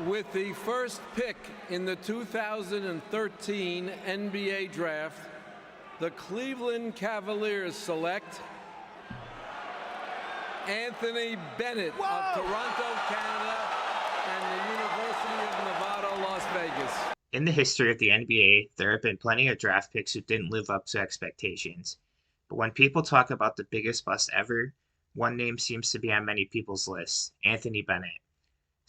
With the first pick in the 2013 NBA Draft, the Cleveland Cavaliers select Anthony Bennett of Toronto, Canada, and the University of Nevada, Las Vegas. In the history of the NBA, there have been plenty of draft picks who didn't live up to expectations. But when people talk about the biggest bust ever, one name seems to be on many people's lists: Anthony Bennett.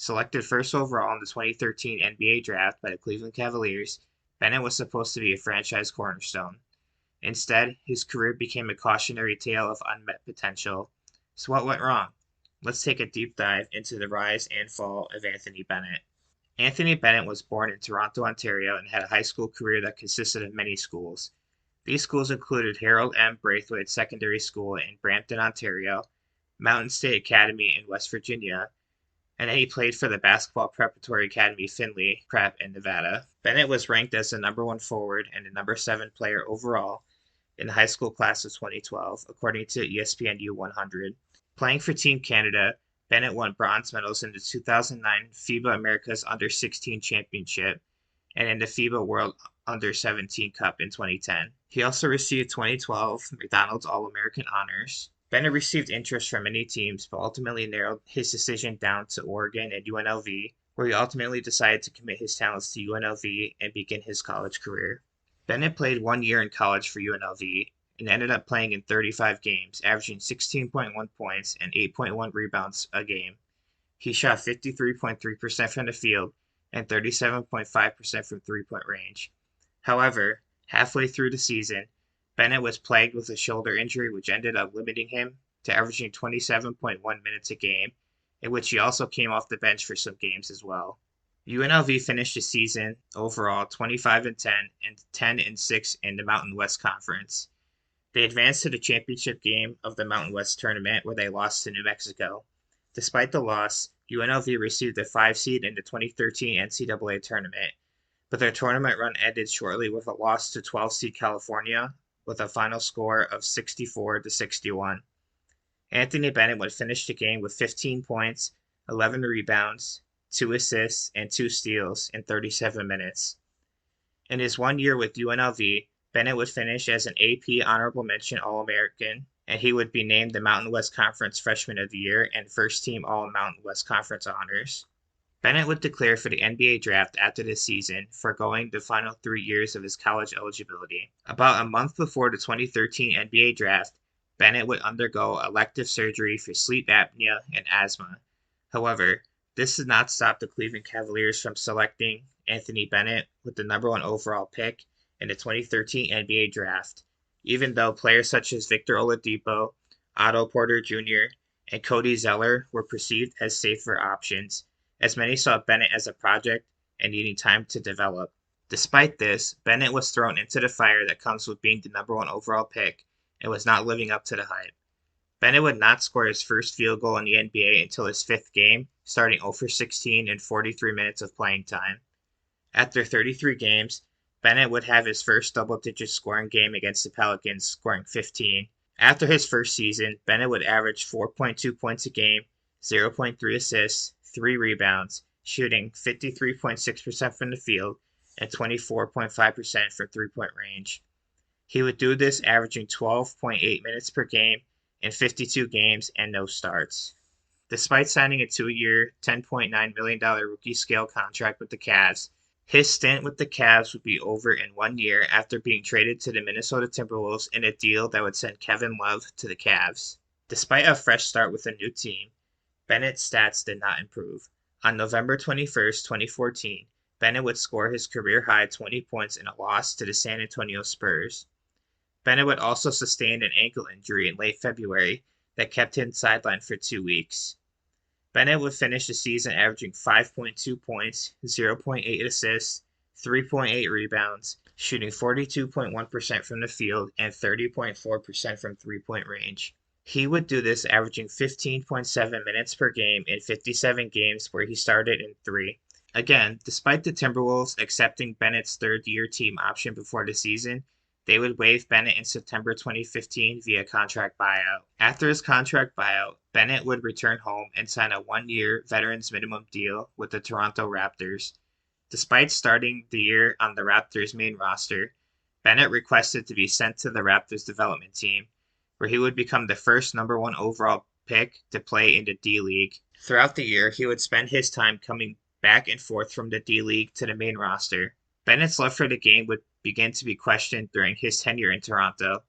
Selected first overall in the 2013 NBA Draft by the Cleveland Cavaliers, Bennett was supposed to be a franchise cornerstone. Instead, his career became a cautionary tale of unmet potential. So what went wrong? Let's take a deep dive into the rise and fall of Anthony Bennett. Anthony Bennett was born in Toronto, Ontario, and had a high school career that consisted of many schools. These schools included Harold M. Braithwaite Secondary School in Brampton, Ontario, Mountain State Academy in West Virginia, and then he played for the Basketball Preparatory Academy Findlay Prep in Nevada. Bennett was ranked as the number 1 forward and the number 7 player overall in the high school class of 2012, according to ESPN U100. Playing for Team Canada, Bennett won bronze medals in the 2009 FIBA America's Under-16 Championship and in the FIBA World Under-17 Cup in 2010. He also received 2012 McDonald's All-American honors. Bennett received interest from many teams, but ultimately narrowed his decision down to Oregon and UNLV, where he ultimately decided to commit his talents to UNLV and begin his college career. Bennett played 1 year in college for UNLV and ended up playing in 35 games, averaging 16.1 points and 8.1 rebounds a game. He shot 53.3% from the field and 37.5% from three-point range. However, halfway through the season, Bennett was plagued with a shoulder injury, which ended up limiting him to averaging 27.1 minutes a game, in which he also came off the bench for some games as well. UNLV finished the season overall 25-10 and 10-6 in the Mountain West Conference. They advanced to the championship game of the Mountain West tournament, where they lost to New Mexico. Despite the loss, UNLV received a 5 seed in the 2013 NCAA tournament, but their tournament run ended shortly with a loss to 12 seed California, with a final score of 64-61. Anthony Bennett would finish the game with 15 points, 11 rebounds, 2 assists, and 2 steals in 37 minutes. In his 1 year with UNLV, Bennett would finish as an AP Honorable Mention All-American, and he would be named the Mountain West Conference Freshman of the Year and First Team All-Mountain West Conference honors. Bennett would declare for the NBA draft after this season, foregoing the final 3 years of his college eligibility. About a month before the 2013 NBA draft, Bennett would undergo elective surgery for sleep apnea and asthma. However, this did not stop the Cleveland Cavaliers from selecting Anthony Bennett with the number 1 overall pick in the 2013 NBA draft, even though players such as Victor Oladipo, Otto Porter Jr., and Cody Zeller were perceived as safer options, as many saw Bennett as a project and needing time to develop. Despite this, Bennett was thrown into the fire that comes with being the number 1 overall pick and was not living up to the hype. Bennett would not score his first field goal in the NBA until his 5th game, starting 0 for 16 in 43 minutes of playing time. After 33 games, Bennett would have his first double-digit scoring game against the Pelicans, scoring 15. After his first season, Bennett would average 4.2 points a game, 0.3 assists, 3 rebounds, shooting 53.6% from the field and 24.5% from three-point range. He would do this averaging 12.8 minutes per game in 52 games and no starts. Despite signing a 2-year, $10.9 million rookie scale contract with the Cavs, his stint with the Cavs would be over in 1 year after being traded to the Minnesota Timberwolves in a deal that would send Kevin Love to the Cavs. Despite a fresh start with a new team, Bennett's stats did not improve. On November 21st, 2014, Bennett would score his career-high 20 points in a loss to the San Antonio Spurs. Bennett would also sustain an ankle injury in late February that kept him sidelined for 2 weeks. Bennett would finish the season averaging 5.2 points, 0.8 assists, 3.8 rebounds, shooting 42.1% from the field and 30.4% from three-point range. He would do this averaging 15.7 minutes per game in 57 games where he started in 3. Again, despite the Timberwolves accepting Bennett's third-year team option before the season, They would waive Bennett in September 2015 via contract buyout. After his contract buyout, Bennett would return home and sign a one-year veterans minimum deal with the Toronto Raptors. Despite starting the year on the Raptors' main roster, Bennett requested to be sent to the Raptors development team, where he would become the first number 1 overall pick to play in the D-League. Throughout the year, he would spend his time coming back and forth from the D-League to the main roster. Bennett's love for the game would begin to be questioned during his tenure in Toronto,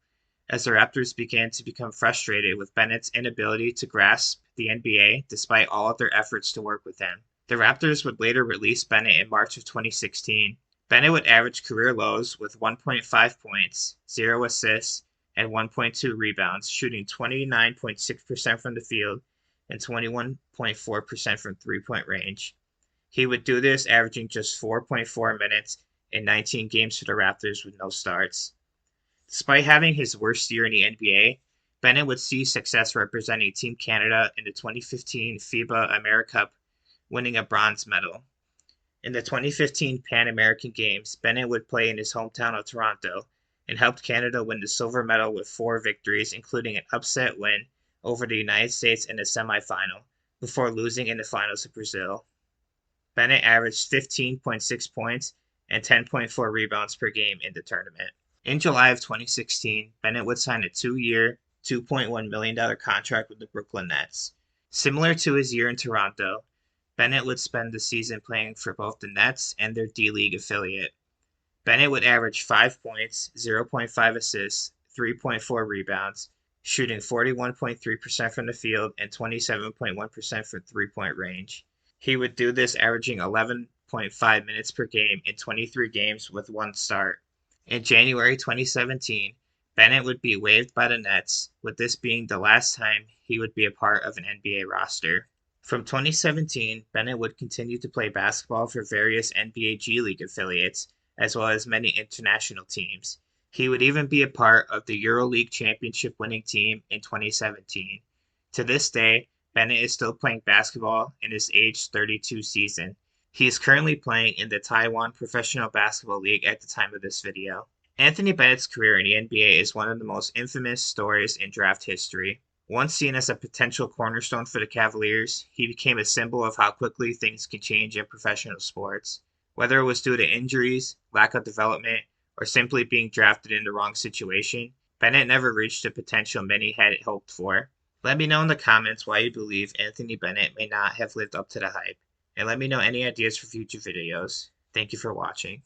as the Raptors began to become frustrated with Bennett's inability to grasp the NBA despite all of their efforts to work with him. The Raptors would later release Bennett in March of 2016. Bennett would average career lows with 1.5 points, 0 assists, and 1.2 rebounds, shooting 29.6% from the field and 21.4% from three-point range. He would do this averaging just 4.4 minutes in 19 games for the Raptors with no starts. Despite having his worst year in the NBA, Bennett would see success representing Team Canada in the 2015 FIBA AmeriCup, winning a bronze medal. In the 2015 Pan American Games, Bennett would play in his hometown of Toronto and helped Canada win the silver medal with 4 victories, including an upset win over the United States in the semifinal, before losing in the finals to Brazil. Bennett averaged 15.6 points and 10.4 rebounds per game in the tournament. In July of 2016, Bennett would sign a 2-year, $2.1 million contract with the Brooklyn Nets. Similar to his year in Toronto, Bennett would spend the season playing for both the Nets and their D-League affiliate. Bennett would average 5 points, 0.5 assists, 3.4 rebounds, shooting 41.3% from the field and 27.1% from three-point range. He would do this averaging 11.5 minutes per game in 23 games with 1 start. In January 2017, Bennett would be waived by the Nets, with this being the last time he would be a part of an NBA roster. From 2017, Bennett would continue to play basketball for various NBA G League affiliates, as well as many international teams. He would even be a part of the EuroLeague championship winning team in 2017. To this day, Bennett is still playing basketball in his age 32 season. He is currently playing in the Taiwan Professional Basketball League at the time of this video. Anthony Bennett's career in the NBA is one of the most infamous stories in draft history. Once seen as a potential cornerstone for the Cavaliers, he became a symbol of how quickly things can change in professional sports. Whether it was due to injuries, lack of development, or simply being drafted in the wrong situation, Bennett never reached the potential many had hoped for. Let me know in the comments why you believe Anthony Bennett may not have lived up to the hype, and let me know any ideas for future videos. Thank you for watching.